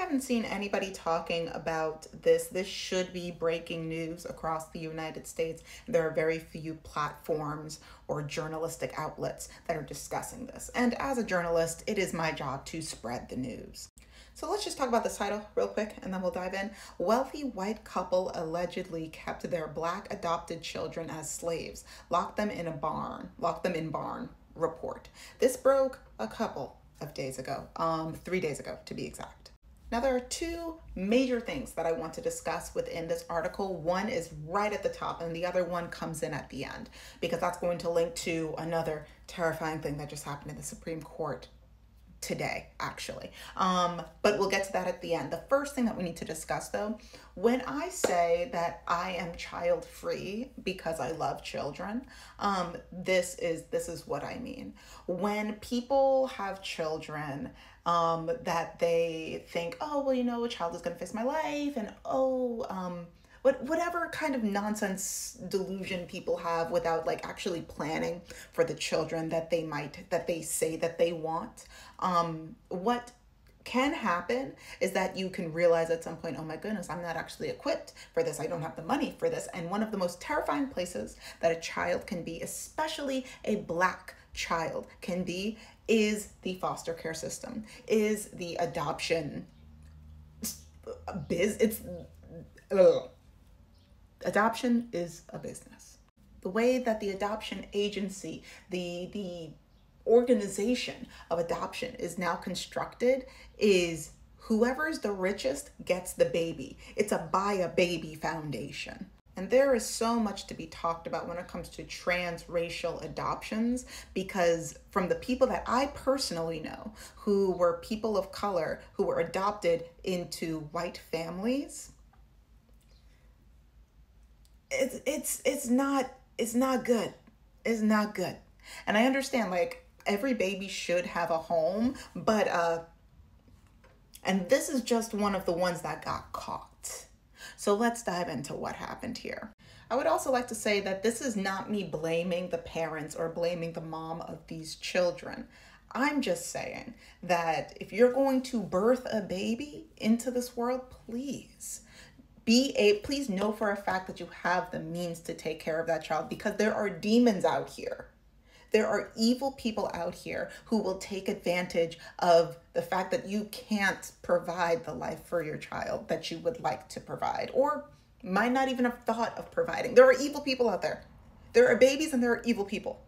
haven't seen anybody talking about this. This should be breaking news across the United States. There are very few platforms or journalistic outlets that are discussing this. And as a journalist, it is my job to spread the news. So let's just talk about this title real quick and then we'll dive in. Wealthy white couple allegedly kept their black adopted children as slaves, locked them in barn, report. This broke a couple of days ago, 3 days ago to be exact. Now there are two major things that I want to discuss within this article. One is right at the top and the other one comes in at the end because that's going to link to another terrifying thing that just happened in the Supreme Court today, actually. But we'll get to that at the end. The first thing that we need to discuss though, when I say that I am child free because I love children, this is what I mean. When people have children, that they think, oh, well, you know, a child is going to fix my life and whatever kind of nonsense delusion people have without like actually planning for the children that they say that they want. What can happen is that you can realize at some point, oh my goodness, I'm not actually equipped for this. I don't have the money for this. And one of the most terrifying places that a child can be, especially a black child can be, is the foster care system, is the adoption adoption is a business. The way that the adoption agency, the organization of adoption is now constructed is whoever's the richest gets the baby. It's a buy a baby foundation. And there is so much to be talked about when it comes to transracial adoptions, because from the people that I personally know who were people of color who were adopted into white families, it's not good. It's not good. And I understand like every baby should have a home, but and this is just one of the ones that got caught. So let's dive into what happened here. I would also like to say that this is not me blaming the parents or blaming the mom of these children. I'm just saying that if you're going to birth a baby into this world, please know for a fact that you have the means to take care of that child, because there are demons out here. There are evil people out here who will take advantage of the fact that you can't provide the life for your child that you would like to provide, or might not even have thought of providing. There are evil people out there. There are babies and there are evil people.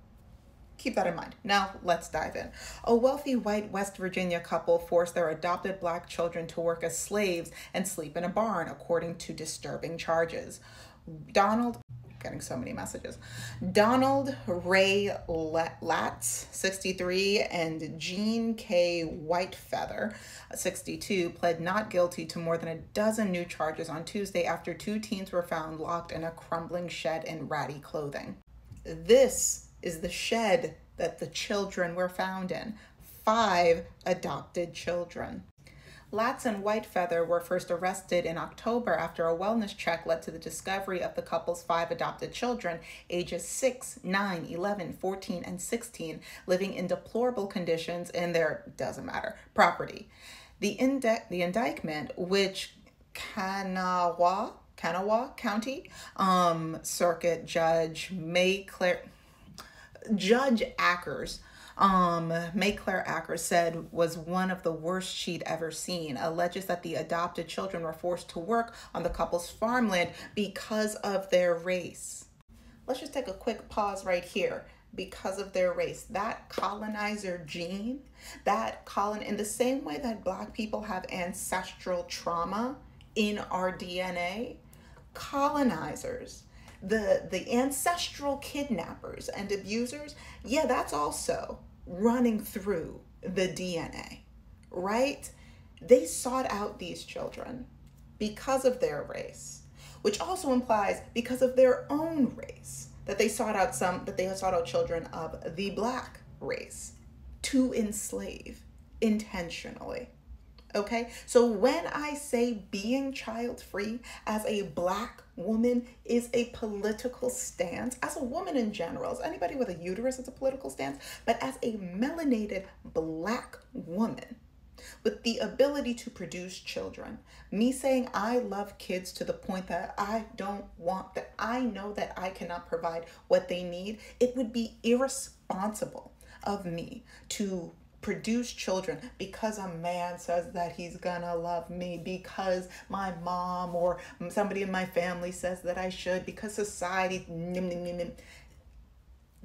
Keep that in mind. Now let's dive in. A wealthy white West Virginia couple forced their adopted black children to work as slaves and sleep in a barn, according to disturbing charges. Getting so many messages. Donald Ray Latz, 63, and Jean K. Whitefeather, 62, pled not guilty to more than a dozen new charges on Tuesday after two teens were found locked in a crumbling shed in ratty clothing. This is the shed that the children were found in. 5 adopted children. Latz and Whitefeather were first arrested in October after a wellness check led to the discovery of the couple's 5 adopted children, ages 6, 9, 11, 14, and 16, living in deplorable conditions in their, property. The indictment, which Kanawha County Circuit Judge May Claire Ackers said was one of the worst she'd ever seen, alleges that the adopted children were forced to work on the couple's farmland because of their race. Let's just take a quick pause right here. Because of their race, that colonizer gene, in the same way that black people have ancestral trauma in our DNA, colonizers, the ancestral kidnappers and abusers, yeah, that's also running through the DNA, right? They sought out these children because of their race, which also implies because of their own race, that they sought out children of the black race to enslave intentionally. Okay, so when I say being child free as a black woman is a political stance, as a woman in general, as anybody with a uterus is a political stance, but as a melanated black woman, with the ability to produce children. Me saying I love kids to the point that I don't want, that I know that I cannot provide what they need, it would be irresponsible of me to produce children because a man says that he's gonna love me, because my mom or somebody in my family says that I should, because society.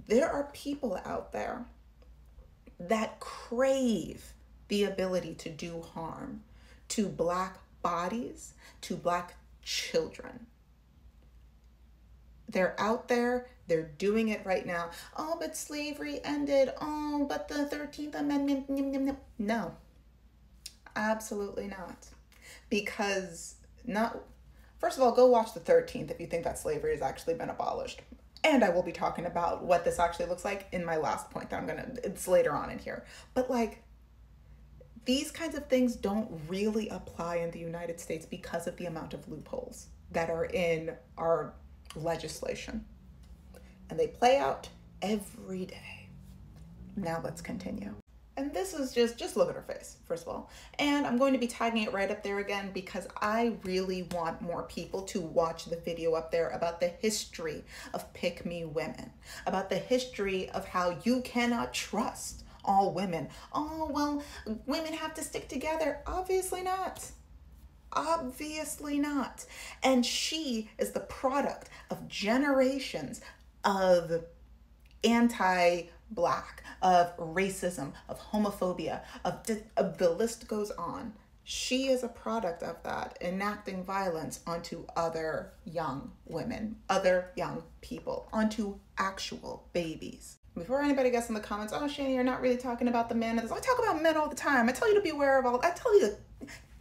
There are people out there that crave the ability to do harm to Black bodies, to Black children. They're out there, they're doing it right now. Oh, but slavery ended. Oh, but the 13th Amendment. No, absolutely not. Because first of all, go watch the 13th if you think that slavery has actually been abolished. And I will be talking about what this actually looks like in my last point that it's later on in here. But like, these kinds of things don't really apply in the United States because of the amount of loopholes that are in our legislation. And they play out every day. Now let's continue. And this is just look at her face, first of all. And I'm going to be tagging it right up there again because I really want more people to watch the video up there about the history of pick-me women, about the history of how you cannot trust all women. Oh, well, women have to stick together. Obviously not. Obviously not. And she is the product of generations of anti-Black, of racism, of homophobia, of the list goes on. She is a product of that, enacting violence onto other young women, other young people, onto actual babies. Before anybody gets in the comments, oh, Shani, you're not really talking about the men. I talk about men all the time. I tell you to be aware of I tell you to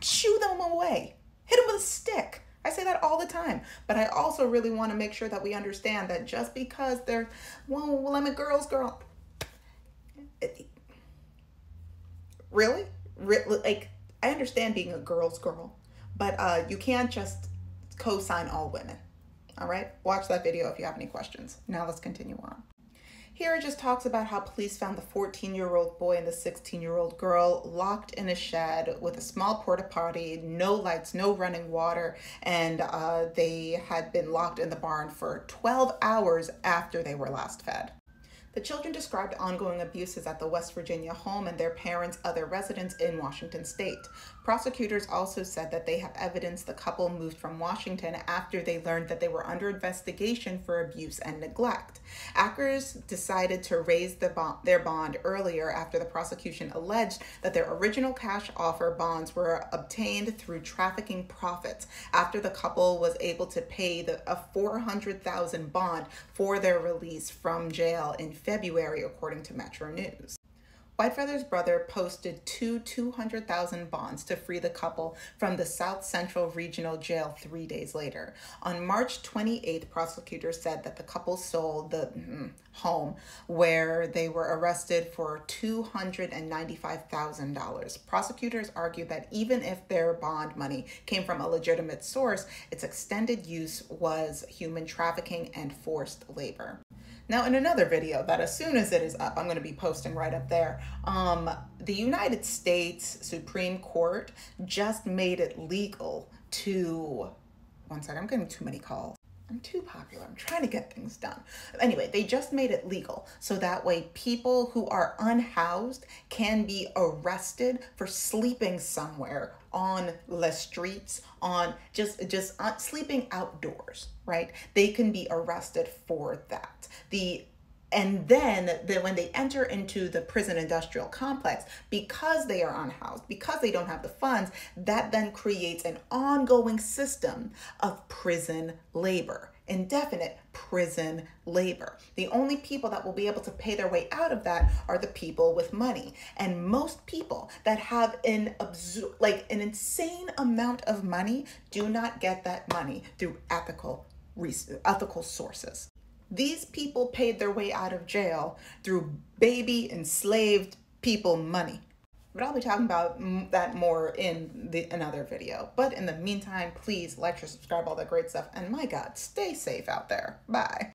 shoo them away. Hit them with a stick. I say that all the time. But I also really want to make sure that we understand that just because they're, well, I'm a girl's girl. Really? Like, I understand being a girl's girl, but you can't just co-sign all women. All right? Watch that video if you have any questions. Now let's continue on. Here it just talks about how police found the 14-year-old boy and the 16-year-old girl locked in a shed with a small porta potty, no lights, no running water, and they had been locked in the barn for 12 hours after they were last fed. The children described ongoing abuses at the West Virginia home and their parents' other residents in Washington state. Prosecutors also said that they have evidence the couple moved from Washington after they learned that they were under investigation for abuse and neglect. Ackers decided to raise their bond earlier after the prosecution alleged that their original cash offer bonds were obtained through trafficking profits after the couple was able to pay a $400,000 bond for their release from jail in February, according to Metro News. Whitefeather's brother posted two $200,000 bonds to free the couple from the South Central Regional Jail 3 days later. On March 28th, prosecutors said that the couple sold the home where they were arrested for $295,000. Prosecutors argued that even if their bond money came from a legitimate source, its extended use was human trafficking and forced labor. Now, in another video that as soon as it is up, I'm going to be posting right up there, the United States Supreme Court just made it legal to, one second, I'm getting too many calls. I'm too popular. I'm trying to get things done. Anyway, they just made it legal so that way people who are unhoused can be arrested for sleeping somewhere on the streets, on just sleeping outdoors, right? They can be arrested for that. And then when they enter into the prison industrial complex, because they are unhoused, because they don't have the funds, that then creates an ongoing system of prison labor, indefinite prison labor. The only people that will be able to pay their way out of that are the people with money. And most people that have an insane amount of money do not get that money through ethical sources. These people paid their way out of jail through baby enslaved people money. But I'll be talking about that more in another video. But in the meantime, please like, share, subscribe, all that great stuff. And my God, stay safe out there. Bye.